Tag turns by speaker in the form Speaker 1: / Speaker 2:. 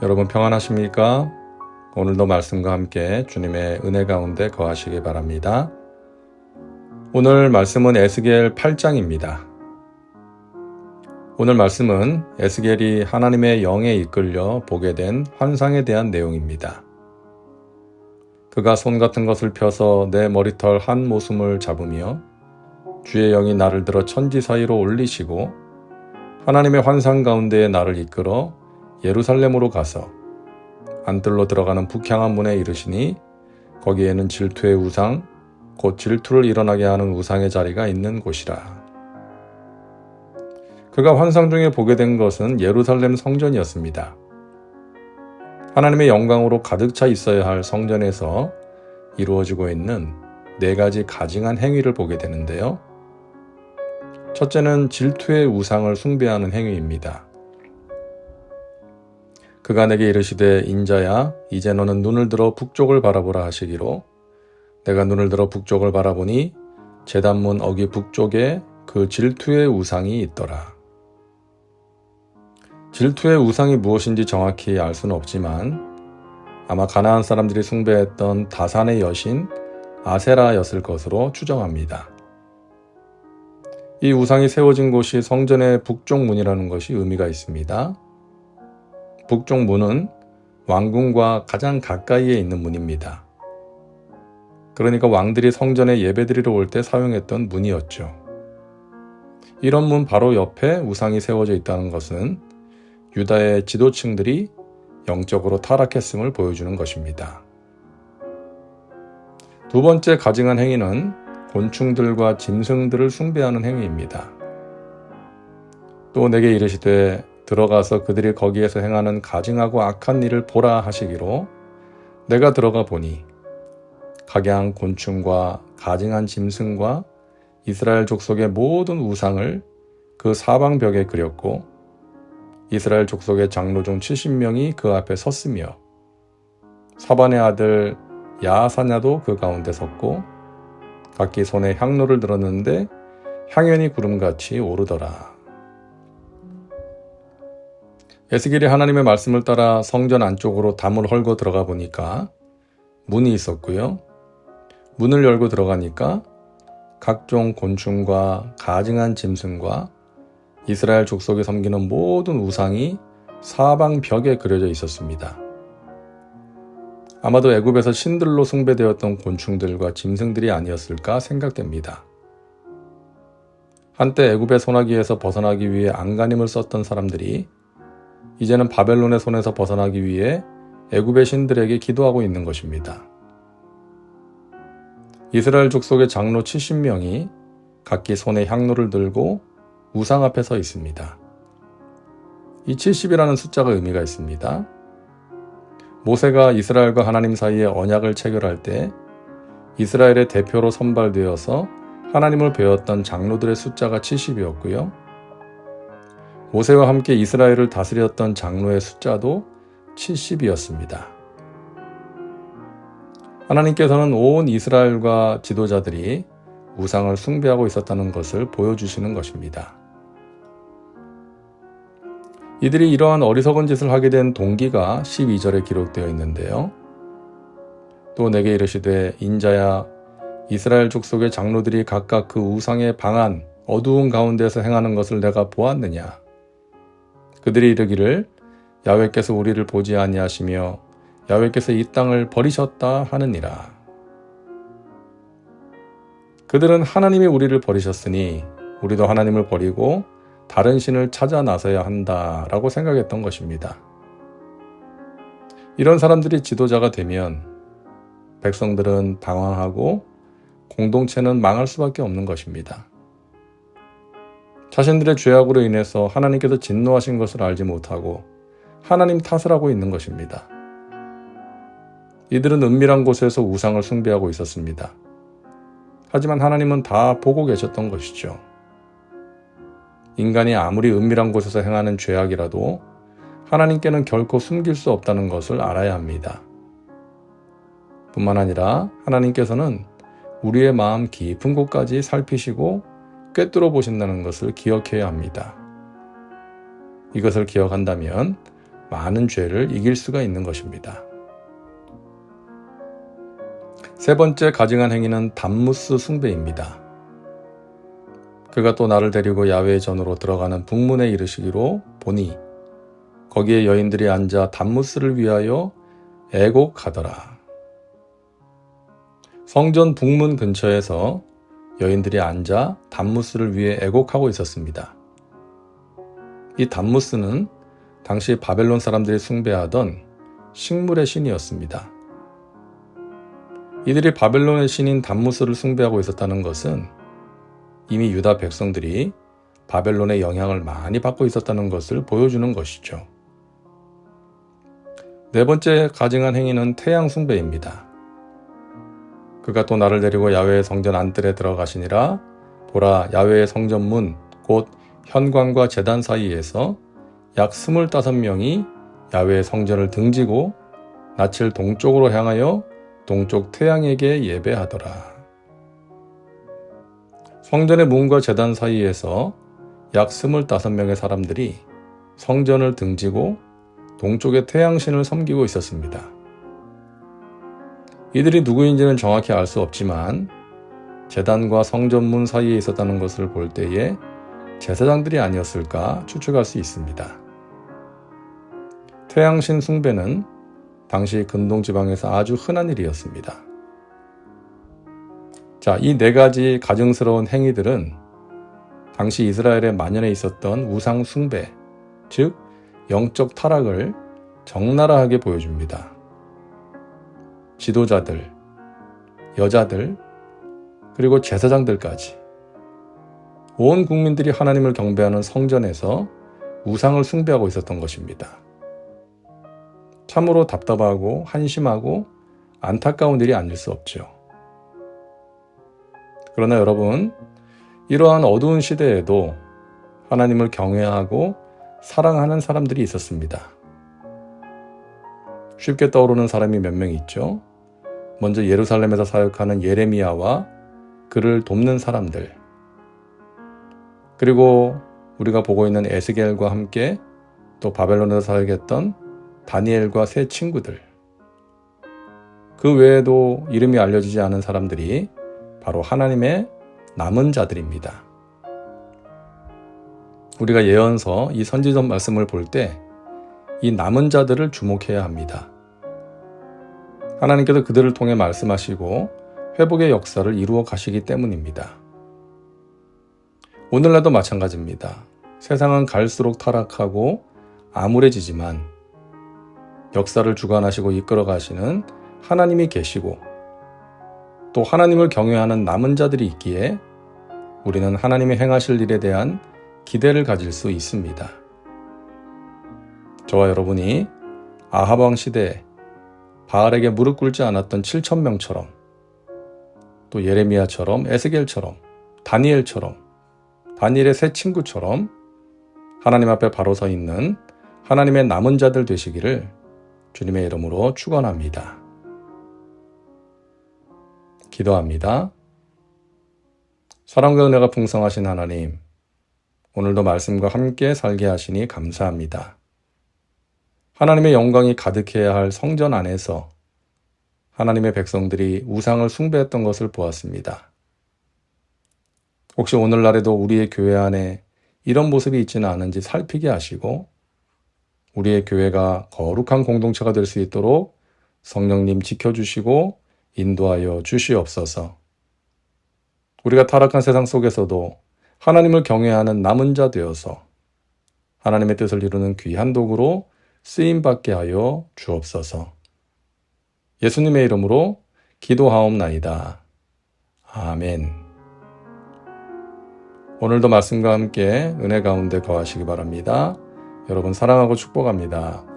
Speaker 1: 여러분 평안하십니까? 오늘도 말씀과 함께 주님의 은혜 가운데 거하시기 바랍니다. 오늘 말씀은 에스겔 8장입니다. 오늘 말씀은 에스겔이 하나님의 영에 이끌려 보게 된 환상에 대한 내용입니다. 그가 손 같은 것을 펴서 내 머리털 한 모숨을 잡으며 주의 영이 나를 들어 천지 사이로 올리시고 하나님의 환상 가운데에 나를 이끌어 예루살렘으로 가서 안뜰로 들어가는 북향한 문에 이르시니 거기에는 질투의 우상, 곧 질투를 일어나게 하는 우상의 자리가 있는 곳이라. 그가 환상 중에 보게 된 것은 예루살렘 성전이었습니다. 하나님의 영광으로 가득 차 있어야 할 성전에서 이루어지고 있는 4가지 가증한 행위를 보게 되는데요. 첫째는 질투의 우상을 숭배하는 행위입니다. 그가 내게 이르시되 인자야 이제 너는 눈을 들어 북쪽을 바라보라 하시기로 내가 눈을 들어 북쪽을 바라보니 제단문 어기 북쪽에 그 질투의 우상이 있더라. 질투의 우상이 무엇인지 정확히 알 수는 없지만 아마 가나안 사람들이 숭배했던 다산의 여신 아세라였을 것으로 추정합니다. 이 우상이 세워진 곳이 성전의 북쪽 문이라는 것이 의미가 있습니다. 북쪽 문은 왕궁과 가장 가까이에 있는 문입니다. 그러니까 왕들이 성전에 예배드리러 올 때 사용했던 문이었죠. 이런 문 바로 옆에 우상이 세워져 있다는 것은 유다의 지도층들이 영적으로 타락했음을 보여주는 것입니다. 두 번째 가증한 행위는 곤충들과 짐승들을 숭배하는 행위입니다. 또 내게 이르시되 들어가서 그들이 거기에서 행하는 가증하고 악한 일을 보라 하시기로 내가 들어가 보니 각양 곤충과 가증한 짐승과 이스라엘 족속의 모든 우상을 그 사방벽에 그렸고 이스라엘 족속의 장로 중 70명이 그 앞에 섰으며 사반의 아들 야하사냐도 그 가운데 섰고 각기 손에 향로를 들었는데 향연이 구름같이 오르더라. 에스겔이 하나님의 말씀을 따라 성전 안쪽으로 담을 헐고 들어가 보니까 문이 있었고요. 문을 열고 들어가니까 각종 곤충과 가증한 짐승과 이스라엘 족속이 섬기는 모든 우상이 사방 벽에 그려져 있었습니다. 아마도 애굽에서 신들로 숭배되었던 곤충들과 짐승들이 아니었을까 생각됩니다. 한때 애굽의 소나기에서 벗어나기 위해 안간힘을 썼던 사람들이 이제는 바벨론의 손에서 벗어나기 위해 애굽의 신들에게 기도하고 있는 것입니다. 이스라엘 족속의 장로 70명이 각기 손에 향로를 들고 우상 앞에 서 있습니다. 이 70이라는 숫자가 의미가 있습니다. 모세가 이스라엘과 하나님 사이에 언약을 체결할 때 이스라엘의 대표로 선발되어서 하나님을 배웠던 장로들의 숫자가 70이었고요. 모세와 함께 이스라엘을 다스렸던 장로의 숫자도 70이었습니다. 하나님께서는 온 이스라엘과 지도자들이 우상을 숭배하고 있었다는 것을 보여주시는 것입니다. 이들이 이러한 어리석은 짓을 하게 된 동기가 12절에 기록되어 있는데요. 또 내게 이르시되 인자야 이스라엘 족속의 장로들이 각각 그 우상의 방한 어두운 가운데서 행하는 것을 내가 보았느냐. 그들이 이르기를 야훼께서 우리를 보지 아니하시며 야훼께서 이 땅을 버리셨다 하느니라. 그들은 하나님이 우리를 버리셨으니 우리도 하나님을 버리고 다른 신을 찾아 나서야 한다라고 생각했던 것입니다. 이런 사람들이 지도자가 되면 백성들은 방황하고 공동체는 망할 수밖에 없는 것입니다. 자신들의 죄악으로 인해서 하나님께서 진노하신 것을 알지 못하고 하나님 탓을 하고 있는 것입니다. 이들은 은밀한 곳에서 우상을 숭배하고 있었습니다. 하지만 하나님은 다 보고 계셨던 것이죠. 인간이 아무리 은밀한 곳에서 행하는 죄악이라도 하나님께는 결코 숨길 수 없다는 것을 알아야 합니다. 뿐만 아니라 하나님께서는 우리의 마음 깊은 곳까지 살피시고 꿰뚫어 보신다는 것을 기억해야 합니다. 이것을 기억한다면 많은 죄를 이길 수가 있는 것입니다. 세 번째 가증한 행위는 담무스 숭배입니다. 그가 또 나를 데리고 야훼의 전으로 들어가는 북문에 이르시기로 보니 거기에 여인들이 앉아 담무스를 위하여 애곡하더라. 성전 북문 근처에서 여인들이 앉아 담무스를 위해 애곡하고 있었습니다. 이 담무스는 당시 바벨론 사람들이 숭배하던 식물의 신이었습니다. 이들이 바벨론의 신인 담무스를 숭배하고 있었다는 것은 이미 유다 백성들이 바벨론의 영향을 많이 받고 있었다는 것을 보여주는 것이죠. 네 번째 가증한 행위는 태양 숭배입니다. 그가 또 나를 데리고 야훼의 성전 안뜰에 들어가시니라. 보라, 야훼의 성전문 곧 현관과 제단 사이에서 약 25명이 야훼의 성전을 등지고 낯을 동쪽으로 향하여 동쪽 태양에게 예배하더라. 성전의 문과 제단 사이에서 약 25명의 사람들이 성전을 등지고 동쪽의 태양신을 섬기고 있었습니다. 이들이 누구인지는 정확히 알 수 없지만 제단과 성전문 사이에 있었다는 것을 볼 때에 제사장들이 아니었을까 추측할 수 있습니다. 태양신 숭배는 당시 근동 지방에서 아주 흔한 일이었습니다. 자, 이 네 가지 가증스러운 행위들은 당시 이스라엘에 만연해 있었던 우상 숭배, 즉 영적 타락을 적나라하게 보여줍니다. 지도자들, 여자들, 그리고 제사장들까지 온 국민들이 하나님을 경배하는 성전에서 우상을 숭배하고 있었던 것입니다. 참으로 답답하고 한심하고 안타까운 일이 아닐 수 없죠. 그러나 여러분, 이러한 어두운 시대에도 하나님을 경외하고 사랑하는 사람들이 있었습니다. 쉽게 떠오르는 사람이 몇 명 있죠. 먼저 예루살렘에서 사역하는 예레미야와 그를 돕는 사람들, 그리고 우리가 보고 있는 에스겔과 함께 또 바벨론에서 사역했던 다니엘과 세 친구들, 그 외에도 이름이 알려지지 않은 사람들이 바로 하나님의 남은 자들입니다. 우리가 예언서, 이 선지서 말씀을 볼 때 이 남은 자들을 주목해야 합니다. 하나님께서 그들을 통해 말씀하시고 회복의 역사를 이루어 가시기 때문입니다. 오늘날도 마찬가지입니다. 세상은 갈수록 타락하고 암울해지지만 역사를 주관하시고 이끌어 가시는 하나님이 계시고 또 하나님을 경외하는 남은 자들이 있기에 우리는 하나님이 행하실 일에 대한 기대를 가질 수 있습니다. 저와 여러분이 아합 왕 시대에 바알에게 무릎 꿇지 않았던 7,000명처럼 또 예레미야처럼 에스겔처럼 다니엘처럼 다니엘의 세 친구처럼 하나님 앞에 바로 서 있는 하나님의 남은 자들 되시기를 주님의 이름으로 축원합니다. 기도합니다. 사랑과 은혜가 풍성하신 하나님, 오늘도 말씀과 함께 살게 하시니 감사합니다. 하나님의 영광이 가득해야 할 성전 안에서 하나님의 백성들이 우상을 숭배했던 것을 보았습니다. 혹시 오늘날에도 우리의 교회 안에 이런 모습이 있지는 않은지 살피게 하시고 우리의 교회가 거룩한 공동체가 될 수 있도록 성령님 지켜주시고 인도하여 주시옵소서. 우리가 타락한 세상 속에서도 하나님을 경외하는 남은 자 되어서 하나님의 뜻을 이루는 귀한 도구로 쓰임받게 하여 주옵소서. 예수님의 이름으로 기도하옵나이다. 아멘. 오늘도 말씀과 함께 은혜 가운데 거하시기 바랍니다. 여러분 사랑하고 축복합니다.